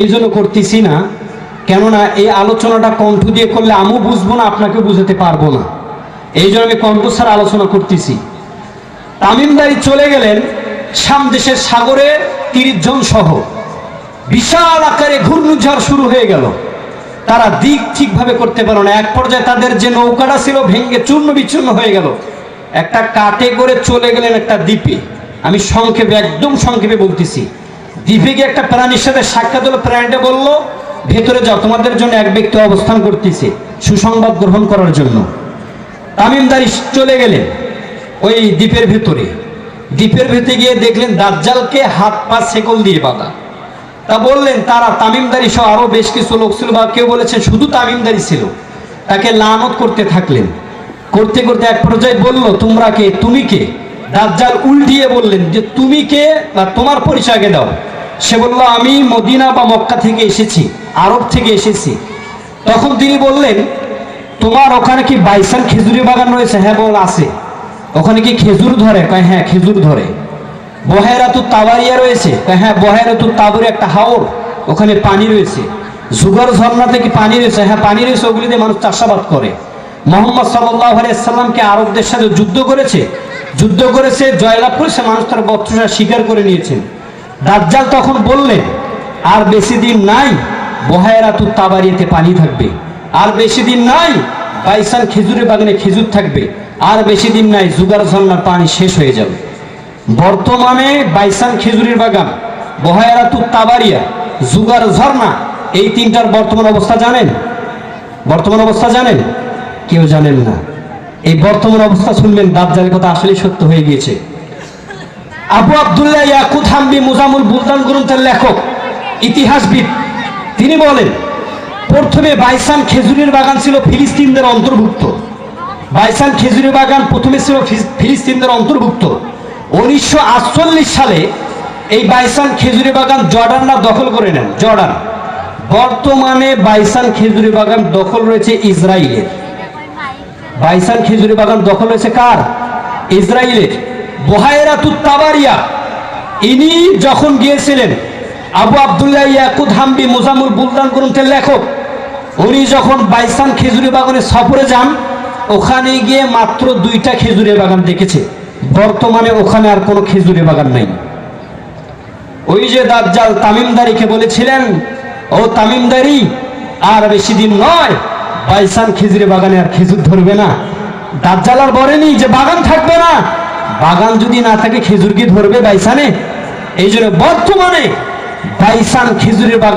এই জন্য করতেছি না, কেননা এই আলোচনাটা কণ্ঠ দিয়ে করলে আমিও বুঝবো না, আপনাকে বুঝাতে পারবো না। এই জন্য আমি কণ্ঠ ছাড়া আলোচনা করতেছি। তামিমদারি চলে গেলেন শাম দেশের সাগরে 30 জন সহ। বিশাল আকারে ঘূর্ণিঝড় শুরু হয়ে গেল। তারা দিক ঠিকভাবে করতে পারল না। এক পর্যায়ে তাদের যে নৌকাটা ছিল ভেঙে চূর্ণ বিচূর্ণ হয়ে গেল। একটা কাটে করে চলে গেলেন একটা দ্বীপে। আমি সংক্ষেপে, একদম সংক্ষেপে বলতেছি। দ্বীপে গিয়ে একটা প্রাণীর সাথে সাক্ষাৎ হলো। প্রাণীটা বলল, ভেতরে যাও, তোমাদের জন্য এক ব্যক্তি অবস্থান করতেছে সুসংবাদ গ্রহণ করার জন্য। তামিমদারি চলে গেলেন ওই দ্বীপের ভেতরে। দ্বীপের ভেতরে গিয়ে দেখলেন দাজ্জালকে হাত পা শেকল দিয়ে বাঁধা। তা বললেন তারা, তামিমদারি সহ আরো বেশ কিছু লোক ছিল, বা কেউ বলেছেন শুধু তামিমদারি ছিল। তাকে লানত করতে থাকলেন। করতে করতে এক পর্যায়ে বলল, তোমরা কে, তুমি কে? দাজ্জাল উল্টিয়ে বললেন যে তুমি কে, বা তোমার পরিচয় আগে দাও। সে বলল, আমি মদিনা বা মক্কা থেকে এসেছি, আরব থেকে এসেছি। তখন তিনি বললেন, তোমার ওখানে কি বাইসান খেজুরি বাগান রয়েছে? হ্যাঁ বল আছে। ওখানে কি খেজুর ধরে? কয় হ্যাঁ খেজুর ধরে। বহেরাতুত তাবারিয়া রয়েছে? কয় হ্যাঁ বহেরাতুত তাবরি একটা হাওর, ওখানে পানি রয়েছে। জুগার ঝর্ণা থেকে পানি রয়েছে? হ্যাঁ পানি রয়েছে, ওগুলিতে মানুষ চাষাবাদ করে। মুহাম্মদ সাল্লাল্লাহু আলাইহি সাল্লামকে আরবদের সাথে যুদ্ধ করেছে, জয়লাভ করেছে, মানুষ তার বর্তমানে স্বীকার করে নিয়েছেন। দাজ্জাল তখন বললেন, আর বেশি দিন নাই বহেরাতুত তাবারিয়াতে পানি থাকবে, আর বেশি দিন নাই বাইসান খেজুরের বাগানে খেজুর থাকবে, আর বেশি দিন নাই জুগার ঝর্ণার পানি শেষ হয়ে যাবে। বর্তমানে বাইসান খেজুরের বাগান, বহেরাতুত তাবারিয়া, জুগার ঝর্ণা, এই তিনটার বর্তমান অবস্থা জানেন? বর্তমান অবস্থা জানেন? কেউ জানেন না। এই বর্তমান অবস্থা শুনবেন দাজ্জালের কথা আসলেই সত্য হয়ে গিয়েছে। আবু আব্দুল্লাহ ইয়াকুত হাম্বি মুজামুল বুলদান গ্রন্থের লেখক, ইতিহাসবিদ, তিনি বলেন প্রথমে বাইসান খেজুরের বাগান ছিল ফিলিস্তিনদের অন্তর্ভুক্ত। বাইসান খেজুরের বাগান প্রথমে ছিল ফিলিস্তিনদের অন্তর্ভুক্ত। 1948 সালে এই বাইসান খেজুরের বাগান জর্ডানরা দখল করে নেন। জর্ডান। বর্তমানে বাইসান খেজুরের বাগান দখল রয়েছে ইসরায়েলের। বাইসান খেজুরের বাগান দখল রয়েছে কার? ইসরায়েলের। বহেরাতুত তাবারিয়া, ইনি যখন গিয়েছিলেন, আবু আব্দুল্লাহ ইয়াকুত হাম্বি মুজামুল বুলদান গ্রন্থের লেখক, উনি যখন বাইসান খেজুরের বাগানে সফরে যান, ওখানে গিয়ে মাত্র 2টা খেজুরের বাগান দেখেছে। বর্তমানে ওখানে আর কোনো খেজুরের বাগান নাই। ওই যে দাজ্জাল তামিমদারিকে বলেছিলেন, ও তামিমদারি, আর বেশি দিন নয় বাইসান খেজুরের বাগানে আর খেজুর ধরবে না। দাজ্জাল আর বলেনি যে বাগান থাকবে না, বাগান যদি না থাকে খেজুর কি ধরবে বাইসানে? এই জন্য বর্তমানে বাইসান খেজুরের বাগান